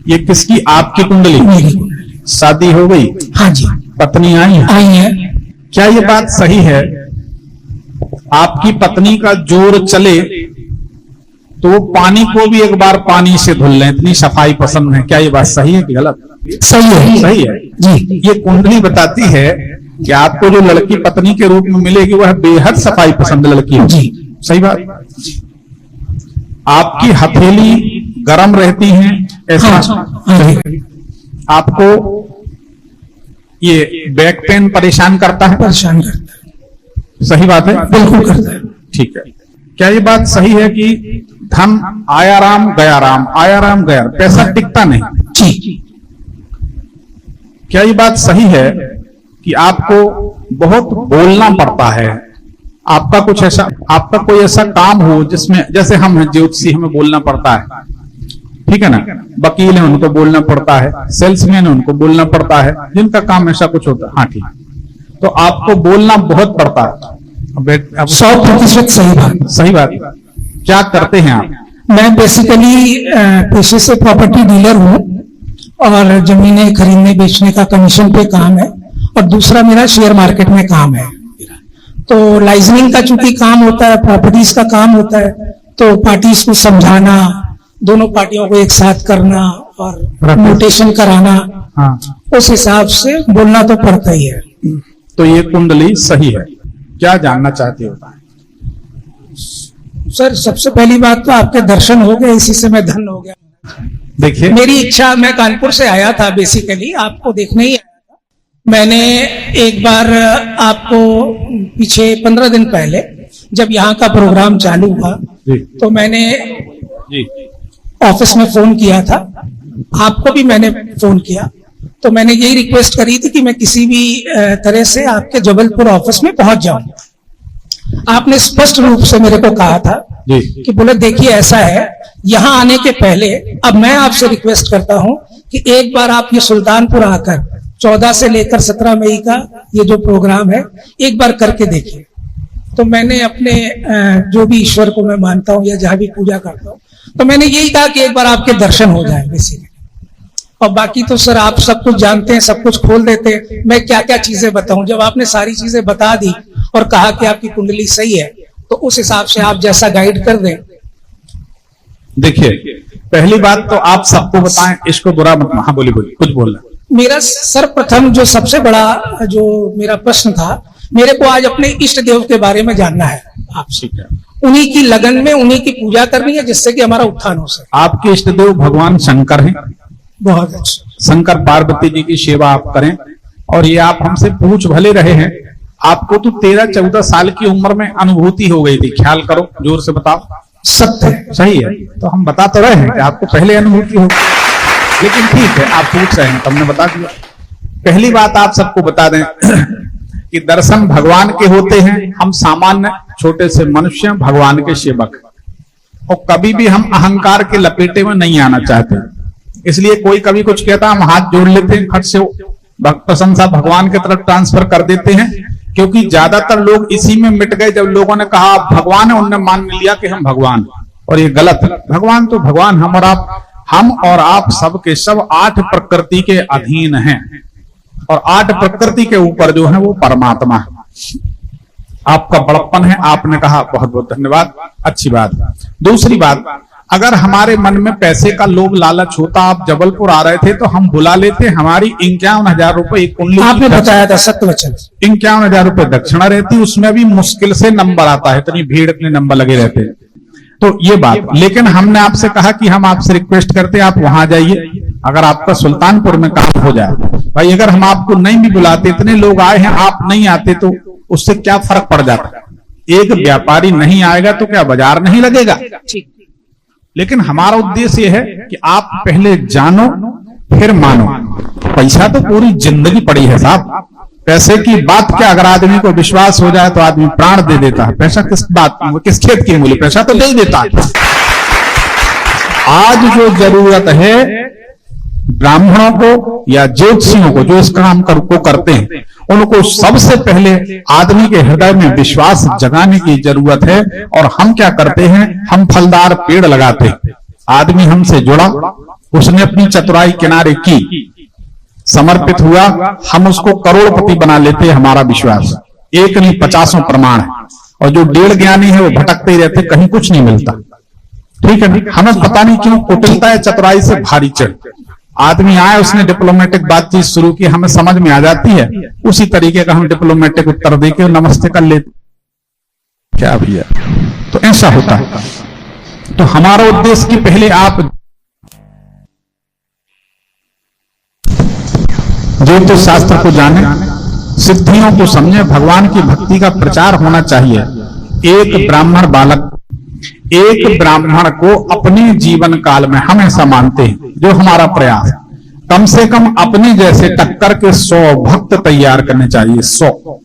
ये किसकी? आपकी कुंडली? मेरी कुंडली। शादी हो गई? हाँ जी, पत्नी आई है? आई है। क्या ये बात सही है आपकी पत्नी का जोर चले तो वो पानी को भी एक बार पानी से धुल लें, इतनी सफाई पसंद है? क्या ये बात सही है कि गलत? सही है। सही है जी। ये कुंडली बताती है कि आपको जो लड़की पत्नी के रूप में मिलेगी वह बेहद सफाई पसंद लड़की है। जी। सही बात। आपकी हथेली गर्म रहती है ऐसा? हाँ जी। आपको ये बैक पेन परेशान करता है? परेशान करता है। सही बात है? बिल्कुल करता है। ठीक है। क्या ये बात सही है कि धन आया राम गया राम, आया राम गया, पैसा टिकता नहीं? जी। क्या ये बात सही है कि आपको बहुत बोलना पड़ता है? आपका कुछ ऐसा, आपका कोई ऐसा काम हो जिसमें, जैसे हम हैं ज्योतिषी, हमें बोलना पड़ता है, ठीक है ना? वकील है उनको बोलना पड़ता है, सेल्समैन है उनको बोलना पड़ता है, जिनका काम ऐसा कुछ होता है। हाँ ठीक, तो आपको बोलना बहुत पड़ता है। 100% सही बात। सही बात। क्या करते हैं आप? मैं बेसिकली पेशे से प्रॉपर्टी डीलर हूँ और जमीनें खरीदने बेचने का कमीशन पे काम है, और दूसरा मेरा शेयर मार्केट में काम है। तो लाइजनिंग का चूंकि काम होता है, प्रॉपर्टीज का काम होता है, तो पार्टीज को समझाना, दोनों पार्टियों को एक साथ करना और नोटेशन कराना, हाँ, उस हिसाब से बोलना तो पड़ता ही है। तो ये कुंडली सही है। क्या जानना चाहते हो? सर, सबसे पहली बात तो आपके दर्शन हो गए, इसी से मैं धन्य हो गया। देखिए, मेरी इच्छा, मैं कानपुर से आया था बेसिकली आपको देखने ही आया था। मैंने एक बार आपको पीछे 15 दिन पहले जब यहाँ का प्रोग्राम चालू हुआ तो मैंने ऑफिस में फोन किया था, आपको भी मैंने फोन किया, तो मैंने यही रिक्वेस्ट करी थी कि मैं किसी भी तरह से आपके जबलपुर ऑफिस में पहुंच जाऊं। आपने स्पष्ट रूप से मेरे को कहा था कि बोले देखिए ऐसा है, यहाँ आने के पहले अब मैं आपसे रिक्वेस्ट करता हूं कि एक बार आप ये सुल्तानपुर आकर 14 से लेकर 17 मई का ये जो प्रोग्राम है एक बार करके देखिए। तो मैंने अपने जो भी ईश्वर को मैं मानता हूं या जहां भी पूजा करता हूं, तो मैंने यही कहा कि एक बार आपके दर्शन हो जाए बेसिकली। और बाकी तो सर आप सब कुछ जानते हैं, सब कुछ खोल देते हैं, मैं क्या क्या चीजें बताऊं। जब आपने सारी चीजें बता दी और कहा कि आपकी कुंडली सही है, तो उस हिसाब से आप जैसा गाइड कर दें। देखिए, पहली बात तो आप सबको बताएं, इसको बुरा मत। हाँ बोलिए, कुछ बोलना। मेरा सर्वप्रथम जो सबसे बड़ा जो मेरा प्रश्न था, मेरे को आज अपने इष्ट देव के बारे में जानना है आपसे। उन्हीं की लगन में उन्हीं की पूजा करनी है जिससे कि हमारा उत्थान हो सके। आपके इष्ट देव भगवान शंकर हैं। बहुत अच्छा। शंकर पार्वती जी की सेवा आप करें। और ये आप हमसे पूछ भले रहे हैं, आपको तो 13-14 साल की उम्र में अनुभूति हो गई थी, ख्याल करो, जोर से बताओ। सत्य है। सही है। तो हम बता तो रहे हैं कि आपको पहले अनुभूति हो, लेकिन ठीक है, आप पूछ रहे हैं तो हमने बता दिया। पहली बात आप सबको बता दें कि दर्शन भगवान के होते हैं। हम सामान्य छोटे से मनुष्य, भगवान के सेवक, और कभी भी हम अहंकार के लपेटे में नहीं आना चाहते। इसलिए कोई कभी कुछ कहता, हम हाथ जोड़ लेते हैं, खट से प्रशंसा भगवान की तरफ ट्रांसफर कर देते हैं, क्योंकि ज्यादातर लोग इसी में मिट गए। जब लोगों ने कहा आप भगवान है, उन्होंने मान लिया कि हम भगवान, और ये गलत है। भगवान तो भगवान, हम और आप सब के सब 8 प्रकृति के अधीन हैं, और 8 प्रकृति के ऊपर जो है वो परमात्मा है। आपका बड़प्पन है, आपने कहा, बहुत बहुत धन्यवाद, अच्छी बात। दूसरी बात, अगर हमारे मन में पैसे का लोभ लालच होता, आप जबलपुर आ रहे थे तो हम बुला लेते, हमारी 51,000 रुपए एक कुंडली, आपने बताया था सत्यवचन, 51,000 रुपए दक्षिणा रहती, उसमें भी मुश्किल से नंबर आता है, इतनी भीड़, इतने नंबर लगे रहते हैं। तो ये बात, लेकिन हमने आपसे कहा कि हम आपसे रिक्वेस्ट करते आप वहां जाइए, अगर आपका सुल्तानपुर में काम हो जाए। भाई अगर हम आपको नहीं भी बुलाते, इतने लोग आए हैं, आप नहीं आते, तो उससे क्या फर्क पड़ जाता? एक व्यापारी नहीं आएगा तो क्या बाजार नहीं लगेगा? लेकिन हमारा उद्देश्य यह है कि आप पहले जानो फिर मानो। पैसा तो पूरी जिंदगी पड़ी है साहब, पैसे की बात क्या, अगर आदमी को विश्वास हो जाए तो आदमी प्राण दे देता है। पैसा किस बात, किस खेत की मूली, पैसा तो दे ही देता है। आज जो जरूरत है ब्राह्मणों को या ज्योतिषियों को, जो इस काम को करते हैं, उनको सबसे पहले आदमी के हृदय में विश्वास जगाने की जरूरत है। और हम क्या करते हैं, हम फलदार पेड़ लगाते हैं। आदमी हमसे जुड़ा, उसने अपनी चतुराई किनारे की, समर्पित हुआ, हम उसको करोड़पति बना लेते, हमारा विश्वास। एक नहीं 50 प्रमाण है। और जो 1.5 ज्ञानी है वो भटकते ही रहते, कहीं कुछ नहीं मिलता। ठीक है, हमें पता नहीं क्यों कुटिलता है चतुराई से भारी चढ़। आदमी आए, उसने डिप्लोमेटिक बातचीत शुरू की, हमें समझ में आ जाती है, उसी तरीके का हम डिप्लोमेटिक उत्तर देके नमस्ते कर लेते। क्या भैया, तो ऐसा होता है। तो हमारा उद्देश्य कि पहले आप ज्योतिष शास्त्र को जाने, सिद्धियों को समझे, भगवान की भक्ति का प्रचार होना चाहिए। एक ब्राह्मण बालक, एक ब्राह्मण को अपने जीवन काल में हमेशा मानते हैं, जो हमारा प्रयास, कम से कम अपने जैसे टक्कर के 100 भक्त तैयार करने चाहिए। 100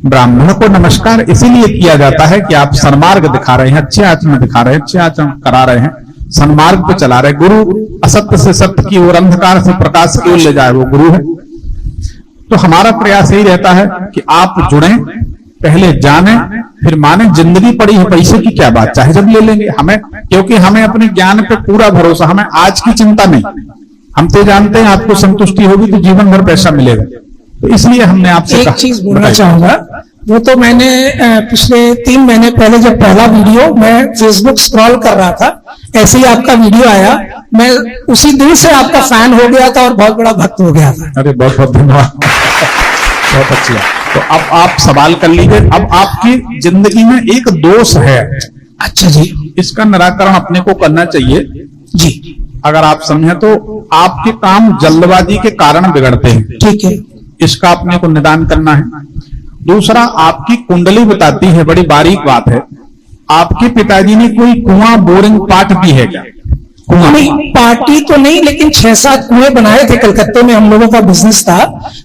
ब्राह्मण को नमस्कार इसीलिए किया जाता है कि आप सन्मार्ग दिखा रहे हैं, अच्छे आचरण दिखा रहे हैं, अच्छे आचरण करा रहे हैं, सन्मार्ग पे चला रहे। गुरु असत्य से सत्य की ओर, अंधकार से प्रकाश की ओर ले जाए, वो गुरु है। तो हमारा प्रयास यही रहता है कि आप जुड़ें, पहले जाने फिर माने। जिंदगी पड़ी है, पैसे की क्या बात, चाहे जब ले लेंगे हमें, क्योंकि हमें अपने ज्ञान पे पूरा भरोसा, हमें आज की चिंता नहीं। हम तो जानते हैं आपको संतुष्टि होगी तो जीवन भर पैसा मिलेगा, तो इसलिए हमने आपसे एक चीज बोलना चाहूंगा। वो तो मैंने पिछले 3 महीने पहले जब पहला वीडियो मैं फेसबुक स्क्रॉल कर रहा था, ऐसे ही आपका वीडियो आया, मैं उसी दिन से आपका फैन हो गया था और बहुत बड़ा भक्त हो गया था। अरे बहुत बहुत धन्यवाद, बहुत अच्छी बात। तो अब आप सवाल कर लीजिए। अब आपकी जिंदगी में एक दोष है, अच्छा जी, इसका निराकरण अपने को करना चाहिए जी। अगर आप समझे तो आपके काम जल्दबाजी के कारण बिगड़ते हैं, ठीक है, इसका अपने को निदान करना है। दूसरा, आपकी कुंडली बताती है, बड़ी बारीक बात है, आपके पिताजी ने कोई कुआं, बोरिंग पाट दी है क्या? कुआं नहीं, पार्टी तो नहीं, लेकिन 6-7 कुएं बनाए थे कलकत्ते में, हम लोगों का बिजनेस था।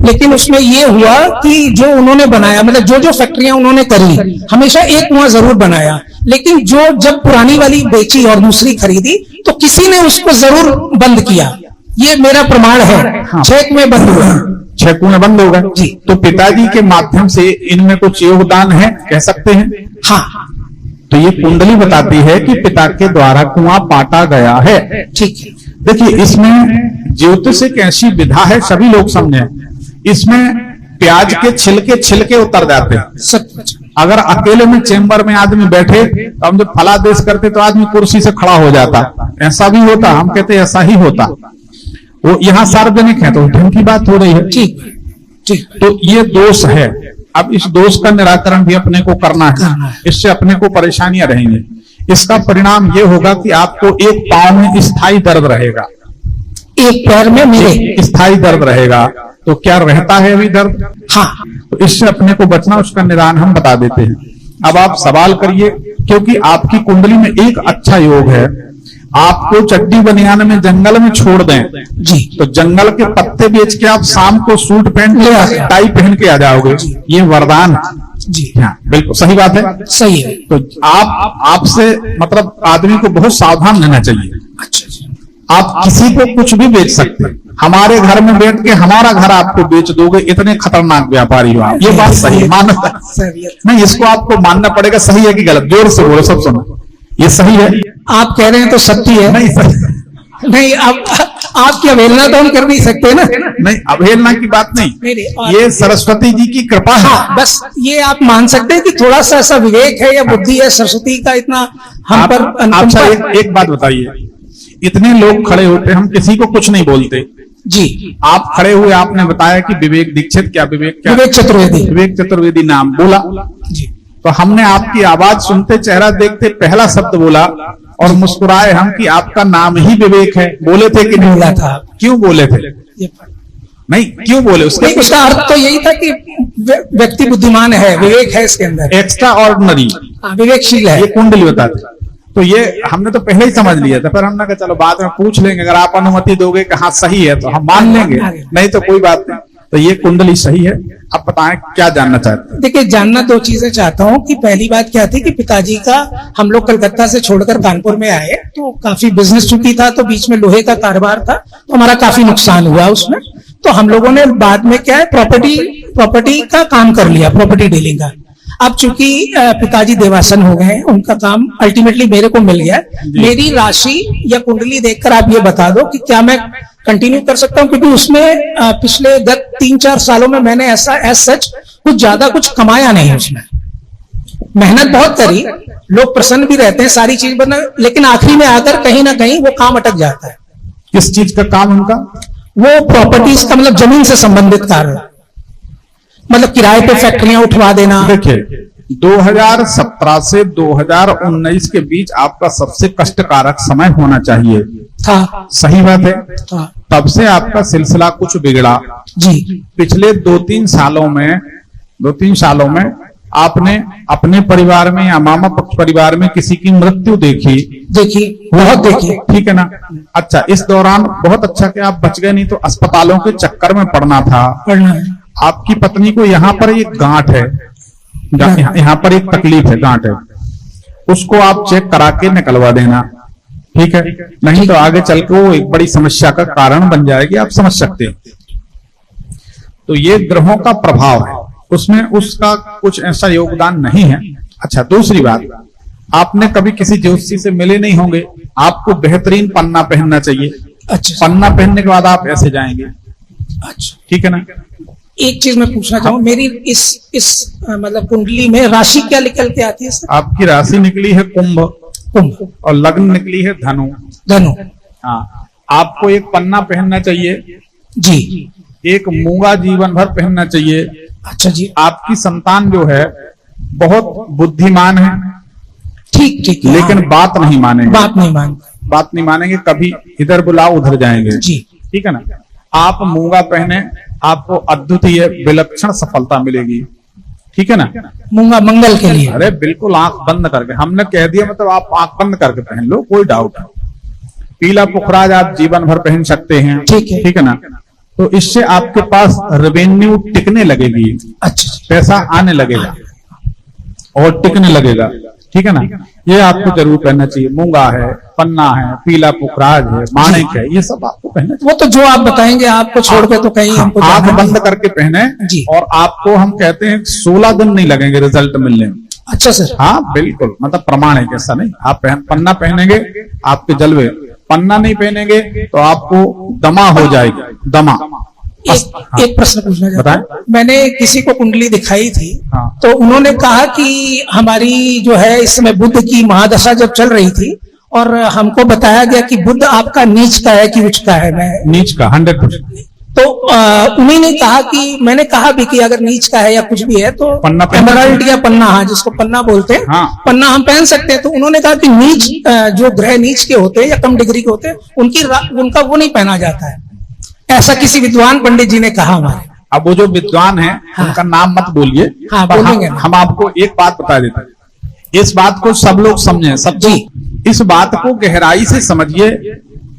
लेकिन उसमें ये हुआ कि जो उन्होंने बनाया, मतलब जो जो फैक्ट्रियां उन्होंने करी, हमेशा एक कुआं जरूर बनाया, लेकिन जो जब पुरानी वाली बेची और दूसरी खरीदी तो किसी ने उसको जरूर बंद किया। ये मेरा प्रमाण है। हाँ। 6 कुएं बंद हुए, 6 कुएं बंद हो गए जी। तो पिताजी के माध्यम से इनमें कुछ योगदान है, कह सकते हैं। हाँ, तो ये कुंडली बताती है कि पिता के द्वारा कुआं पाटा गया है। ठीक है। देखिए, इसमें ज्योतिष एक ऐसी विधा है, सभी लोग समझे, इसमें प्याज के छिलके छिलके उतर जाते हैं। सच। अगर अकेले में चेंबर में आदमी बैठे तो हम जब फलादेश करते तो आदमी कुर्सी से खड़ा हो जाता, ऐसा भी होता, हम कहते ऐसा ही होता। वो यहाँ सार्वजनिक है तो ढंग की बात हो रही है, ठीक ठीक। तो ये दोष है। अब इस दोष का निराकरण भी अपने को करना है, इससे अपने को परेशानियां रहेंगी। इसका परिणाम ये होगा कि आपको एक पांव में स्थायी दर्द रहेगा, एक पैर में मेरे स्थायी दर्द रहेगा। तो क्या रहता है अभी दर्द? हाँ, तो इससे अपने को बचना, उसका निदान हम बता देते हैं। अब आप सवाल करिए, क्योंकि आपकी कुंडली में एक अच्छा योग है। आपको चड्डी बनियान में जंगल में छोड़ दें जी, तो जंगल के पत्ते बेच के आप शाम को सूट पैंट टाई पहन के आ जाओगे, ये वरदान जी। हाँ, बिल्कुल सही बात है, सही है। तो आपसे मतलब आदमी को बहुत सावधान रहना चाहिए। अच्छा जी। आप किसी को कुछ भी बेच सकते हैं, हमारे घर में बैठ के हमारा घर आपको बेच दोगे, इतने खतरनाक व्यापारी हो आप। ये बात सही है, मानना नहीं, इसको आपको मानना पड़ेगा। सही है कि गलत? जोर से बोलो, सब सुनो, ये सही है। आप कह रहे हैं तो सत्य है। नहीं सही नहीं, अब आपकी अवहेलना तो हम कर नहीं सकते ना। नहीं, अवहेलना की बात नहीं, ये सरस्वती जी की कृपा है। हाँ, बस ये आप मान सकते हैं कि थोड़ा सा ऐसा विवेक है या बुद्धि है सरस्वती का, इतना हम पर अच्छा, एक बात बताइए, इतने लोग खड़े होते, हम किसी को कुछ नहीं बोलते जी। आप खड़े हुए, आपने बताया कि विवेक दीक्षित, क्या विवेक, क्या विवेक चतुर्वेदी, विवेक चतुर्वेदी नाम बोला जी। तो हमने आपकी आवाज सुनते, चेहरा देखते पहला शब्द बोला और मुस्कुराए हम कि आपका नाम ही विवेक है। बोले थे कि नहीं? बोला था। क्यों बोले थे? नहीं, क्यों बोले? उसका अर्थ तो यही था कि व्यक्ति बुद्धिमान है, विवेक है इसके अंदर, एक्स्ट्रा ऑर्डिनरी, विवेकशील है। ये कुंडली बताते। तो ये हमने तो पहले ही समझ लिया था, पर हमने कहा चलो बाद में पूछ लेंगे, अगर आप अनुमति दोगे कि हाँ सही है तो हम मान लेंगे, नहीं तो कोई बात नहीं। तो ये कुंडली सही है। अब बताएं क्या जानना चाहते हैं? देखिए, जानना 2 चीजें चाहता हूँ कि पहली बात क्या थी कि पिताजी का, हम लोग कलकत्ता से छोड़कर कानपुर में आए तो काफी बिजनेस छुट्टी था, तो बीच में लोहे का कारोबार था, तो हमारा काफी नुकसान हुआ उसमें। तो हम लोगों ने बाद में क्या है, प्रॉपर्टी का काम कर लिया, प्रॉपर्टी डीलिंग का। अब चूंकि पिताजी देवासन हो गए हैं, उनका काम अल्टीमेटली मेरे को मिल गया है। मेरी राशि या कुंडली देखकर आप ये बता दो कि क्या मैं कंटिन्यू कर सकता हूं, क्योंकि उसमें पिछले गत 3-4 सालों में मैंने ऐसा एज सच कुछ ज्यादा कुछ कमाया नहीं है। उसमें मेहनत बहुत करी, लोग प्रसन्न भी रहते हैं, सारी चीज बना, लेकिन आखिरी में आकर कहीं ना कहीं वो काम अटक जाता है। किस चीज का काम उनका? वो प्रॉपर्टीज का, मतलब जमीन से संबंधित कार्य, मतलब किराए पे फैक्ट्रियां उठवा देना। देखिए 2017 से 2019 के बीच आपका सबसे कष्टकारक समय होना चाहिए था। सही बात है। था। तब से आपका सिलसिला कुछ बिगड़ा जी। पिछले 2-3 सालों में आपने अपने परिवार में या मामा पक्ष परिवार में किसी की मृत्यु देखी, बहुत देखी, ठीक है ना। अच्छा, इस दौरान बहुत अच्छा कि आप बच गए, नहीं तो अस्पतालों के चक्कर में पड़ना था। आपकी पत्नी को यहाँ पर एक गांठ है, यहाँ पर एक तकलीफ है, गांठ है, उसको आप चेक करा के निकलवा देना, ठीक है। नहीं तो आगे चल के वो एक बड़ी समस्या का कारण बन जाएगी, आप समझ सकते हैं। तो ये ग्रहों का प्रभाव है, उसमें उसका कुछ ऐसा योगदान नहीं है। अच्छा, दूसरी बात, आपने कभी किसी ज्योतिषी से मिले नहीं होंगे, आपको बेहतरीन पन्ना पहनना चाहिए। अच्छा। पन्ना पहनने के बाद आप ऐसे जाएंगे। अच्छा, ठीक है ना। एक चीज मैं पूछना चाहूँ, मेरी इस मतलब कुंडली में राशि क्या निकल के आती है सर? आपकी राशि निकली है कुंभ और लग्न निकली है धनु। हाँ, आपको एक पन्ना पहनना चाहिए जी, एक मूंगा जीवन भर पहनना चाहिए। अच्छा जी। आपकी संतान जो है बहुत बुद्धिमान है, ठीक, लेकिन बात नहीं मानेंगे, कभी इधर बुलाओ उधर जाएंगे जी, ठीक है ना। आप मूंगा पहने, आपको अद्वितीय विलक्षण सफलता मिलेगी, ठीक है ना। मूंगा मंगल के लिए? अरे बिल्कुल आंख बंद करके, हमने कह दिया, मतलब आप आंख बंद करके पहन लो, कोई डाउट नहीं। पीला पुखराज आप जीवन भर पहन सकते हैं, ठीक है ना। तो इससे आपके पास रेवेन्यू टिकने लगेगी। अच्छा, पैसा आने लगेगा और टिकने लगेगा, ठीक है ना। ये आपको जरूर पहनना चाहिए। मूंगा है, पन्ना है, पीला पुखराज है, माणिक है, ये सब आपको पहनना चाहिए। वो तो जो आप बताएंगे, आपको छोड़ के तो कहीं हमको आंख बंद करके पहने जी। और आपको हम कहते हैं 16 दिन नहीं लगेंगे रिजल्ट मिलने में। अच्छा सर। हाँ बिल्कुल, मतलब प्रमाण है, ऐसा नहीं। आप पन्ना पहनेंगे आपके जलवे, पन्ना नहीं पहनेंगे तो आपको दमा हो जाएगी, दमा। एक प्रश्न पूछना चाहता हूं, मैंने किसी को कुंडली दिखाई थी। हाँ। तो उन्होंने कहा कि हमारी जो है इस समय बुध की महादशा जब चल रही थी, और हमको बताया गया कि बुध आपका नीच का है कि उच्च का है? मैं नीच का 100%। तो उन्हीं ने कहा कि, मैंने कहा भी कि अगर नीच का है या कुछ भी है तो पन्ना एमराल्ड या पन्ना, हाँ, जिसको पन्ना बोलते हैं, हाँ। पन्ना हम पहन सकते हैं। तो उन्होंने कहा कि नीच, जो ग्रह नीच के होते हैं या कम डिग्री के होते हैं, उनका वो नहीं पहना जाता है, ऐसा किसी विद्वान पंडित जी ने कहा हमारे। अब वो जो विद्वान है, हाँ। उनका नाम मत बोलिए। हाँ, बोलेंगे। हम आपको एक बात बता देते हैं, इस बात को सब लोग समझें, सब जी, इस बात को गहराई से समझिए।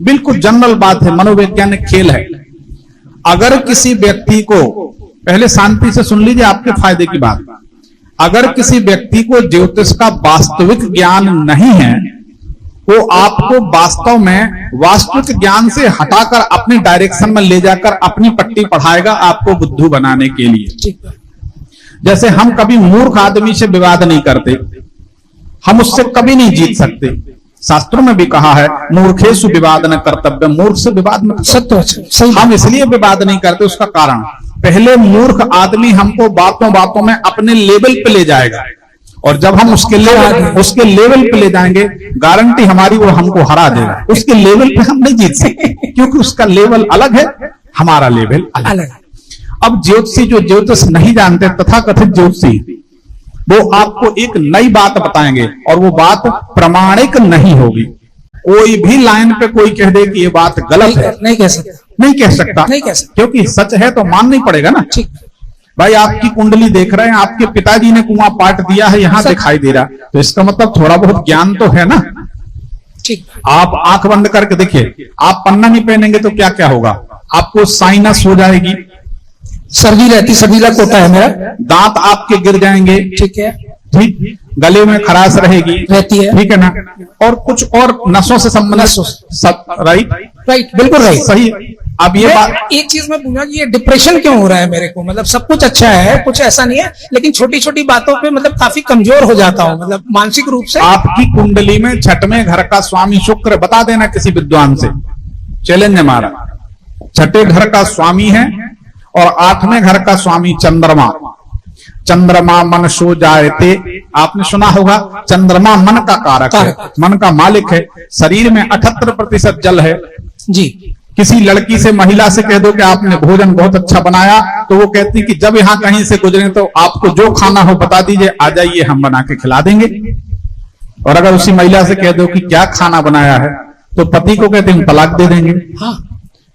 बिल्कुल जनरल बात है, मनोवैज्ञानिक खेल है। अगर किसी व्यक्ति को, पहले शांति से सुन लीजिए आपके फायदे की बात, अगर किसी व्यक्ति को ज्योतिष का वास्तविक ज्ञान नहीं है, वो आपको वास्तव में वास्तविक ज्ञान से हटाकर अपने डायरेक्शन में ले जाकर अपनी पट्टी पढ़ाएगा, आपको बुद्धू बनाने के लिए। जैसे हम कभी मूर्ख आदमी से विवाद नहीं करते, हम उससे कभी नहीं जीत सकते। शास्त्रों में भी कहा है, मूर्खेषु विवाद न कर्तव्य, मूर्ख से विवाद न। सत्य, हम इसलिए विवाद नहीं करते, उसका कारण, पहले मूर्ख आदमी हमको बातों बातों में अपने लेवल पे ले जाएगा, और जब हम उसके लेवल पे ले जाएंगे, गारंटी हमारी वो हमको हरा देगा। उसके लेवल पे हम नहीं जीत सकते, क्योंकि उसका लेवल अलग है, हमारा लेवल अलग है। अब ज्योतिषी जो ज्योतिष नहीं जानते, तथाकथित ज्योतिषी, वो आपको एक नई बात बताएंगे, और वो बात प्रमाणिक नहीं होगी। कोई भी लाइन पे कोई कह दे कि ये बात गलत है, नहीं कह सकता, क्योंकि सच है तो मानना ही पड़ेगा ना। ठीक भाई, आपकी कुंडली देख रहे हैं, आपके पिताजी ने कुआं पाट दिया है, यहाँ दिखाई दे रहा, तो इसका मतलब थोड़ा बहुत ज्ञान तो है ना। ठीक, आप आंख बंद करके देखिए, आप पन्ना नहीं पहनेंगे तो क्या क्या होगा, आपको साइनस हो जाएगी, सर्दी रहती, सर्दीला कोटा है मेरा, दांत आपके गिर जाएंगे, ठीक है, ठीक, गले में खराश रहती है, ठीक है ना, और कुछ और नसों से संबंधित, राइट, बिल्कुल राइट, सही, अब ये बात, एक चीज मैं पूछा कि ये डिप्रेशन क्यों हो रहा है मेरे को, मतलब सब कुछ अच्छा है, कुछ ऐसा नहीं है, लेकिन छोटी छोटी बातों पे मतलब काफी कमजोर हो जाता हूँ, मतलब मानसिक रूप से। आपकी कुंडली में छठवें घर का स्वामी शुक्र, बता देना किसी विद्वान से, चैलेंज हमारा। छठे घर का स्वामी है और आठवें घर का स्वामी चंद्रमा। चंद्रमा मन सो जायते, आपने सुना होगा, चंद्रमा मन का कारक है, मन का मालिक है। शरीर में 78% जल है जी। किसी लड़की से, महिला से कह दो कि आपने भोजन बहुत अच्छा बनाया, तो वो कहती कि जब यहाँ कहीं से गुजरे तो आपको जो खाना हो बता दीजिए, आ जाइए हम बना के खिला देंगे। और अगर उसी महिला से कह दो कि क्या खाना बनाया है, तो पति को कहते हैं तलाक दे देंगे। हाँ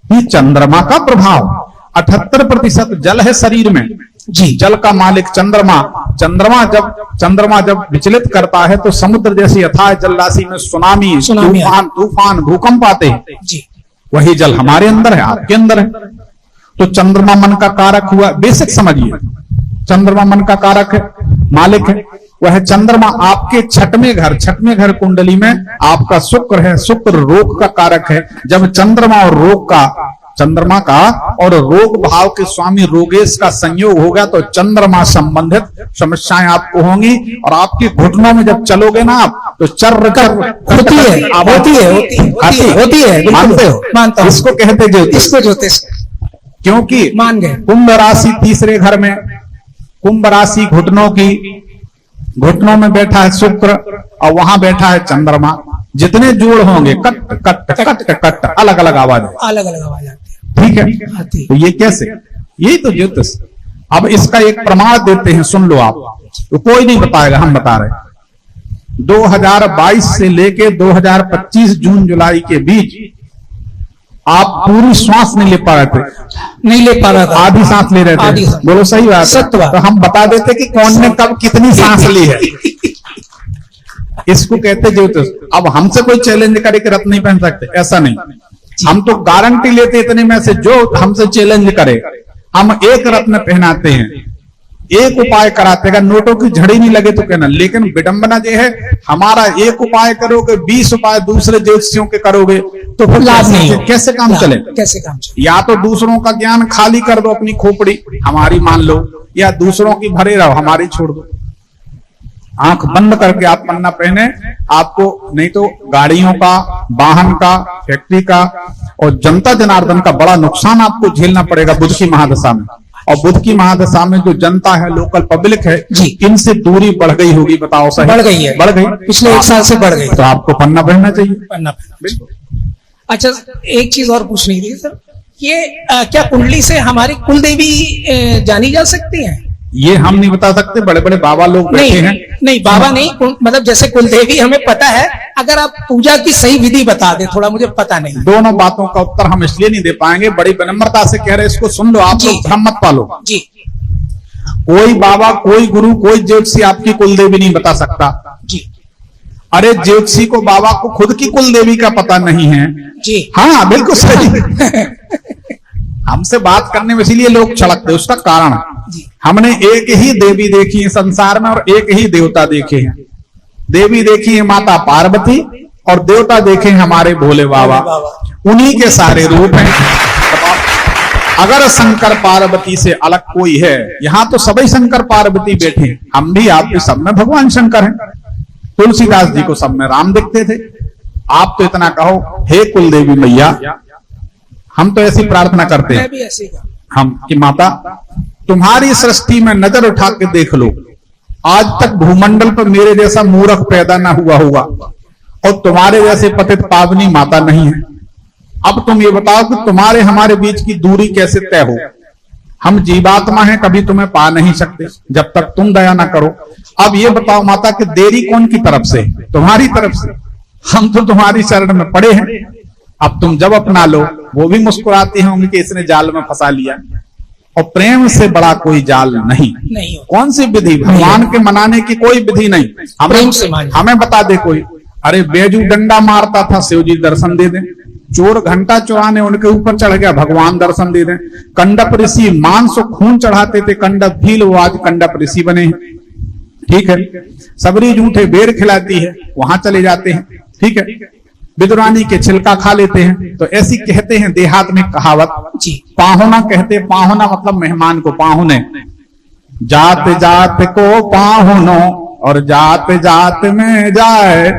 ये चंद्रमा का प्रभाव। 78% जल है शरीर में जी। जल का मालिक चंद्रमा। चंद्रमा जब विचलित करता है तो समुद्र जैसी अथाह जल राशि में सुनामी, तूफान, भूकंप आते हैं जी। वही जल हमारे अंदर है, आपके अंदर है। तो चंद्रमा मन का कारक हुआ, बेसिक समझिए। चंद्रमा मन का कारक है, मालिक है। वह चंद्रमा आपके छठवें घर कुंडली में आपका शुक्र है। शुक्र रोग का कारक है। जब चंद्रमा का और रोग भाव के स्वामी रोगेश का संयोग होगा तो चंद्रमा संबंधित समस्याएं आपको होंगी। और आपके घुटनों में जब चलोगे ना आप, तो होती है, मानते हो? मानता हूं। इसको कहते ज्योतिष। इसको ज्योतिष, क्योंकि मान गए। कुंभ राशि तीसरे घर में, कुंभ राशि घुटनों में बैठा है शुक्र और वहां बैठा है चंद्रमा। जितने जोड़ होंगे कट कट कट कट, अलग अलग आवाज अलग अलग आवाज आती है। ठीक है, है, तो ये कैसे? यही तो ज्योतिष। अब इसका एक प्रमाण देते हैं, सुन लो आप। तो कोई नहीं बताएगा, हम बता रहे। 2022 से लेके 2025 जून जुलाई के बीच आप पूरी श्वास नहीं ले पा रहे थे, नहीं ले पा रहा था, आधी सांस ले रहे थे। बोलो सही बात, सत्य बात। तो हम बता देते कि कौन ने कब कितनी सांस ली है। इसको कहते ज्योतिष। अब हमसे कोई चैलेंज करे कि रत्न नहीं पहन सकते, ऐसा नहीं। हम तो गारंटी लेते इतने में से, जो हमसे चैलेंज करे हम एक रत्न पहनाते हैं, एक उपाय कराते हैं। नोटों की झड़ी नहीं लगे तो कहना। लेकिन विडंबना ये है, हमारा एक उपाय करोगे, 20 उपाय दूसरे ज्योतिषियों के करोगे तो फिर लाभ नहीं है। कैसे काम चले? कैसे काम चले? या तो दूसरों का ज्ञान खाली कर दो, अपनी खोपड़ी हमारी मान लो, या दूसरों की भरे रहो, हमारी छोड़ दो। आंख बंद करके आप पन्ना पहने, आपको नहीं तो गाड़ियों का, वाहन का, फैक्ट्री का और जनता जनार्दन का बड़ा नुकसान आपको झेलना पड़ेगा बुध की महादशा में। और बुध की महादशा में जो जनता है, लोकल पब्लिक है जी, इनसे दूरी बढ़ गई होगी। बताओ सही? बढ़ गई है, बढ़ गई। पिछले 1 साल से बढ़ गई। तो आपको पन्ना पहनना चाहिए। पन्ना पहनना। अच्छा, एक चीज और पूछनी थी सर, ये क्या कुंडली से हमारी कुल देवी जानी जा सकती है? ये हम नहीं बता सकते, बड़े बड़े बाबा लोग बैठे हैं। नहीं बाबा नहीं, मतलब जैसे कुल देवी हमें पता है, अगर आप पूजा की सही विधि बता दे, थोड़ा मुझे पता नहीं। दोनों बातों का उत्तर हम इसलिए नहीं दे पाएंगे, बड़ी विनम्रता से कह रहे, इसको सुन लो आप लोग, भ्रम मत पालो जी। कोई बाबा, कोई गुरु, कोई ज्योतिषी आपकी कुल देवी नहीं बता सकता जी। अरे ज्योतिषी को, बाबा को खुद की कुल देवी का पता नहीं है जी। हाँ बिल्कुल सही। हमसे बात करने में इसीलिए लोग छड़कते, उसका कारण हमने एक ही देवी देखी है संसार में और एक ही देवता देखे हैं। देवी देखी है माता पार्वती और देवता देखे हैं हमारे भोले बाबा। उन्हीं के सारे रूप हैं। अगर शंकर पार्वती से अलग कोई है, यहाँ तो सभी शंकर पार्वती बैठे हैं, हम भी आप भी, सब में भगवान शंकर हैं। तुलसीदास जी को सब में राम दिखते थे। आप तो इतना कहो, हे कुल देवी मैया, हम तो ऐसी प्रार्थना करते हैं हम कि माता तुम्हारी सृष्टि में नजर उठा के देख लो, आज तक भूमंडल पर मेरे जैसा मूर्ख पैदा ना हुआ होगा और तुम्हारे जैसे पतित पावनी माता नहीं है। अब तुम ये बताओ कि तुम्हारे हमारे बीच की दूरी कैसे तय हो? हम जीवात्मा हैं, कभी तुम्हें पा नहीं सकते जब तक तुम दया ना करो। अब ये बताओ माता कि देरी कौन की तरफ से? तुम्हारी तरफ से। हम तो तुम्हारी शरण में पड़े हैं। अब तुम जब अपना लो, वो भी मुस्कुराती होंगी कि इसने जाल में फंसा लिया। और प्रेम से बड़ा कोई जाल नहीं। कौन सी विधि? भगवान के मनाने की कोई विधि नहीं। हमें बता दे कोई। अरे बेजू डंडा मारता था, शिव जी दर्शन दे दें। चोर घंटा चुराने उनके ऊपर चढ़ गया, भगवान दर्शन दे दें। कंडप ऋषि मांस और खून चढ़ाते थे, कंडप भील, वो आज कंडप ऋषि बने हैं। ठीक है। सबरी जूठे बेर खिलाती है, वहां चले जाते हैं। ठीक है। बिदुरानी के छिलका खा लेते हैं। तो ऐसी कहते हैं देहात में कहावत, जी पाहुना कहते, पाहुना मतलब मेहमान को, पाहुने जात जात को पाहुनो और जात जात में जाए,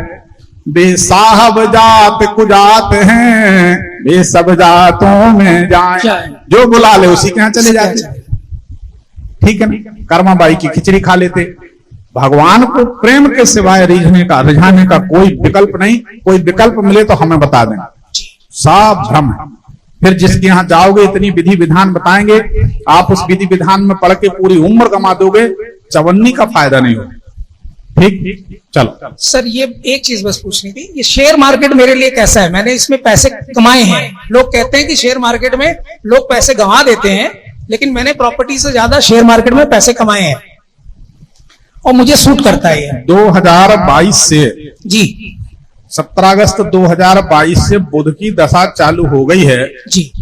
बेसाहब जात कुजात हैं, बे सब जातों में जाए, जो बुला ले उसी के यहाँ चले जाते। ठीक है ना। कर्माबाई की खिचड़ी खा लेते। भगवान को प्रेम के सिवाय रिझाने का कोई विकल्प नहीं। कोई विकल्प मिले तो हमें बता दें, सब भ्रम है। फिर जिसके यहाँ जाओगे इतनी विधि विधान बताएंगे, आप उस विधि विधान में पढ़ के पूरी उम्र कमा दोगे, चवन्नी का फायदा नहीं होगा। ठीक, चलो सर ये एक चीज बस पूछनी थी, ये शेयर मार्केट मेरे लिए कैसा है? मैंने इसमें पैसे कमाए हैं। लोग कहते हैं कि शेयर मार्केट में लोग पैसे गंवा देते हैं, लेकिन मैंने प्रॉपर्टी से ज्यादा शेयर मार्केट में पैसे कमाए हैं और मुझे सूट करता है ये। 2022 से जी 17 अगस्त 2022 से बुध की दशा चालू हो गई है, जी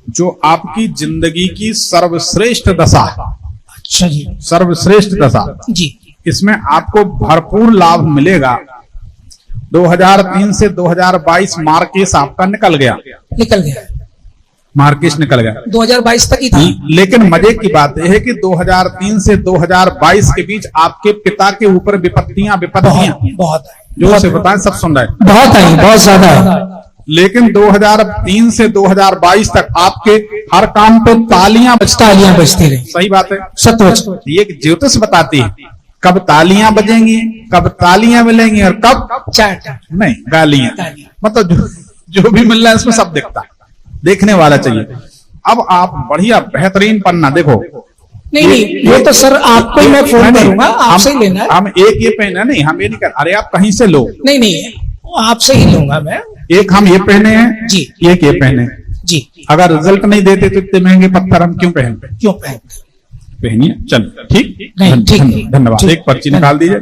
जो आपकी जिंदगी की सर्वश्रेष्ठ दशा है। अच्छा जी, सर्वश्रेष्ठ दशा, जी इसमें आपको भरपूर लाभ मिलेगा। 2003 से 2022 मार्केस आपका निकल गया, निकल गया, मार्केस निकल गया, 2022 तक ही था। लेकिन मजे की बात यह है कि 2003 से 2022 के बीच आपके पिता के ऊपर विपत्तियां बहुत जो से बताएं, सब सुन रहे, बहुत आई, बहुत ज्यादा है। लेकिन 2003 से 2022 तक आपके हर काम पे तालियां बजती रही। सही बात है, सत्य। ये ज्योतिष बताती है कब तालियां बजेंगी, कब तालियां मिलेंगी और कब चाट नहीं गालियां। मतलब जो भी मिल रहा है इसमें सब दिखता है, देखने वाला चाहिए। अब आप बढ़िया बेहतरीन पन्ना देखो। नहीं ये तो सर आपको ही मैं फोन करूंगा, आपसे ही लेना है। हम एक ये पहना नहीं, हम ये नहीं कर, अरे आप कहीं से लो। नहीं आपसे ही लूंगा मैं। एक हम ये पहने हैं जी, एक ये पहने जी। अगर रिजल्ट नहीं देते तो इतने महंगे पत्थर हम क्यों पहनते? क्यों पहनते? पहनिए, चलो ठीक, नहीं, ठीक। धन्यवाद। एक पर्ची निकाल दीजिए।